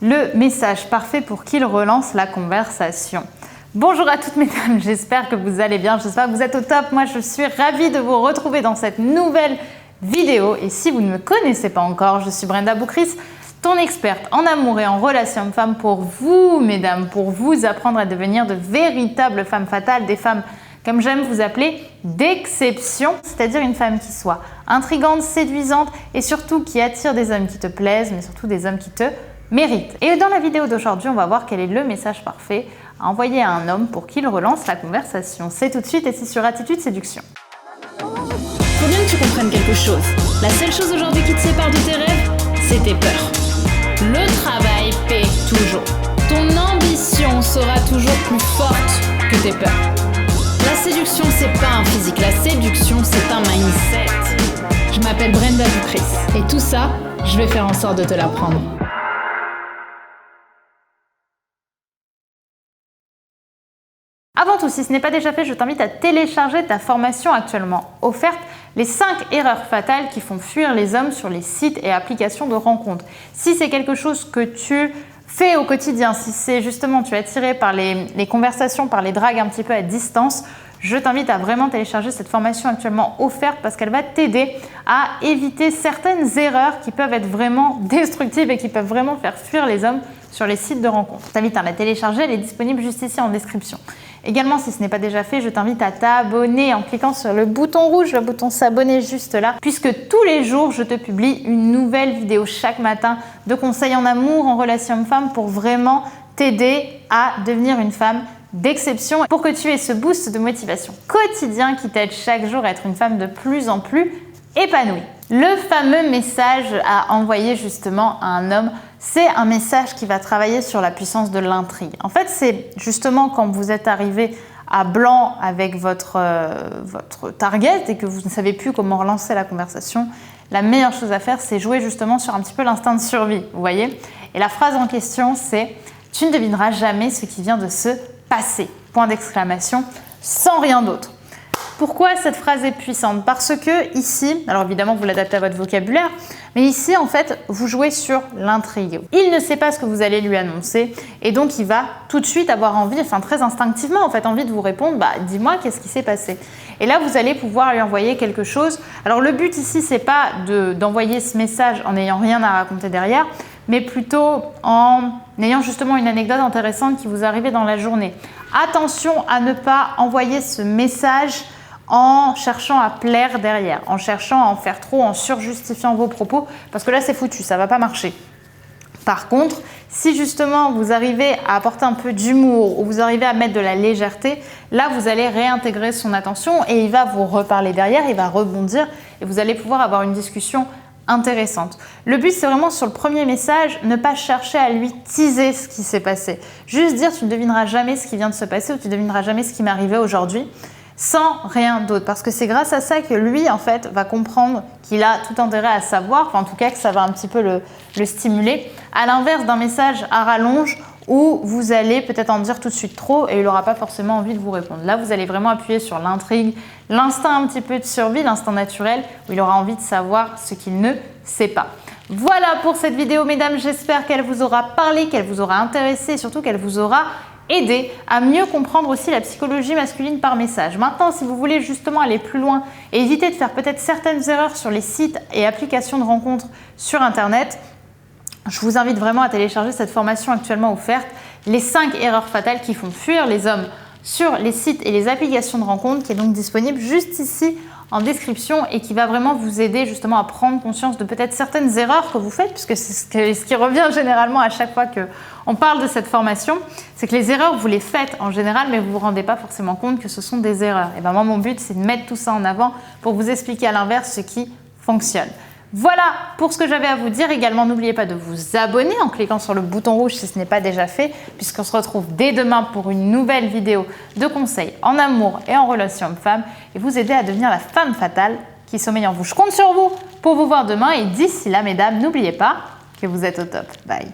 le message parfait pour qu'il relance la conversation. Bonjour à toutes mesdames, j'espère que vous allez bien, j'espère que vous êtes au top. Moi je suis ravie de vous retrouver dans cette nouvelle vidéo et si vous ne me connaissez pas encore, je suis Brenda Boucris, ton experte en amour et en relations hommes-femmes pour vous mesdames, pour vous apprendre à devenir de véritables femmes fatales, des femmes comme j'aime vous appeler, d'exception, c'est-à-dire une femme qui soit intrigante, séduisante et surtout qui attire des hommes qui te plaisent, mais surtout des hommes qui te méritent. Et dans la vidéo d'aujourd'hui, on va voir quel est le message parfait à envoyer à un homme pour qu'il relance la conversation. C'est tout de suite et c'est sur Attitude Séduction. Faut bien que tu comprennes quelque chose. La seule chose aujourd'hui qui te sépare de tes rêves, c'est tes peurs. Le travail paie toujours. Ton ambition sera toujours plus forte que tes peurs. La séduction, c'est pas un physique. La séduction, c'est un mindset. Je m'appelle Brenda Boucris. Et tout ça, je vais faire en sorte de te l'apprendre. Avant tout, si ce n'est pas déjà fait, je t'invite à télécharger ta formation actuellement offerte, les 5 erreurs fatales qui font fuir les hommes sur les sites et applications de rencontres. Si c'est quelque chose que tu fais au quotidien, si c'est justement tu es attiré par les conversations, par les dragues un petit peu à distance, je t'invite à vraiment télécharger cette formation actuellement offerte parce qu'elle va t'aider à éviter certaines erreurs qui peuvent être vraiment destructives et qui peuvent vraiment faire fuir les hommes sur les sites de rencontres. Je t'invite à la télécharger, elle est disponible juste ici en description. Également, si ce n'est pas déjà fait, je t'invite à t'abonner en cliquant sur le bouton rouge, le bouton s'abonner juste là, puisque tous les jours, je te publie une nouvelle vidéo chaque matin de conseils en amour, en relation homme-femme pour vraiment t'aider à devenir une femme d'exception pour que tu aies ce boost de motivation quotidien qui t'aide chaque jour à être une femme de plus en plus épanouie. Le fameux message à envoyer justement à un homme, c'est un message qui va travailler sur la puissance de l'intrigue. En fait, c'est justement quand vous êtes arrivé à blanc avec votre target et que vous ne savez plus comment relancer la conversation, la meilleure chose à faire, c'est jouer justement sur un petit peu l'instinct de survie, vous voyez. Et la phrase en question, c'est « Tu ne devineras jamais ce qui vient de se passer », point d'exclamation, sans rien d'autre. Pourquoi cette phrase est puissante? Parce que ici, alors évidemment vous l'adaptez à votre vocabulaire, mais ici en fait vous jouez sur l'intrigue. Il ne sait pas ce que vous allez lui annoncer et donc il va tout de suite avoir envie, enfin très instinctivement en fait, envie de vous répondre, dis-moi qu'est-ce qui s'est passé. Et là vous allez pouvoir lui envoyer quelque chose. Alors le but ici c'est pas d'envoyer ce message en n'ayant rien à raconter derrière, mais plutôt en ayant justement une anecdote intéressante qui vous arrive dans la journée. Attention à ne pas envoyer ce message en cherchant à plaire derrière, en cherchant à en faire trop, en surjustifiant vos propos, parce que là c'est foutu, ça va pas marcher. Par contre, si justement vous arrivez à apporter un peu d'humour ou vous arrivez à mettre de la légèreté, là vous allez réintégrer son attention et il va vous reparler derrière, il va rebondir et vous allez pouvoir avoir une discussion intéressante. Le but c'est vraiment sur le premier message, ne pas chercher à lui teaser ce qui s'est passé. Juste dire tu ne devineras jamais ce qui vient de se passer ou tu ne devineras jamais ce qui m'est arrivé aujourd'hui. Sans rien d'autre, parce que c'est grâce à ça que lui en fait va comprendre qu'il a tout intérêt à savoir, enfin en tout cas que ça va un petit peu le stimuler, à l'inverse d'un message à rallonge où vous allez peut-être en dire tout de suite trop et il n'aura pas forcément envie de vous répondre. Là vous allez vraiment appuyer sur l'intrigue, l'instinct un petit peu de survie, l'instinct naturel où il aura envie de savoir ce qu'il ne sait pas. Voilà pour cette vidéo mesdames, j'espère qu'elle vous aura parlé, qu'elle vous aura intéressé et surtout qu'elle vous aura aider à mieux comprendre aussi la psychologie masculine par message. Maintenant, si vous voulez justement aller plus loin et éviter de faire peut-être certaines erreurs sur les sites et applications de rencontres sur Internet, je vous invite vraiment à télécharger cette formation actuellement offerte, les 5 erreurs fatales qui font fuir les hommes sur les sites et les applications de rencontres, qui est donc disponible juste ici en description et qui va vraiment vous aider justement à prendre conscience de peut-être certaines erreurs que vous faites, puisque c'est ce qui revient généralement à chaque fois qu'on parle de cette formation, c'est que les erreurs vous les faites en général, mais vous ne vous rendez pas forcément compte que ce sont des erreurs. Et bien moi mon but c'est de mettre tout ça en avant pour vous expliquer à l'inverse ce qui fonctionne. Voilà pour ce que j'avais à vous dire. Également, n'oubliez pas de vous abonner en cliquant sur le bouton rouge si ce n'est pas déjà fait, puisqu'on se retrouve dès demain pour une nouvelle vidéo de conseils en amour et en relation homme-femme et vous aider à devenir la femme fatale qui sommeille en vous. Je compte sur vous pour vous voir demain et d'ici là, mesdames, n'oubliez pas que vous êtes au top. Bye.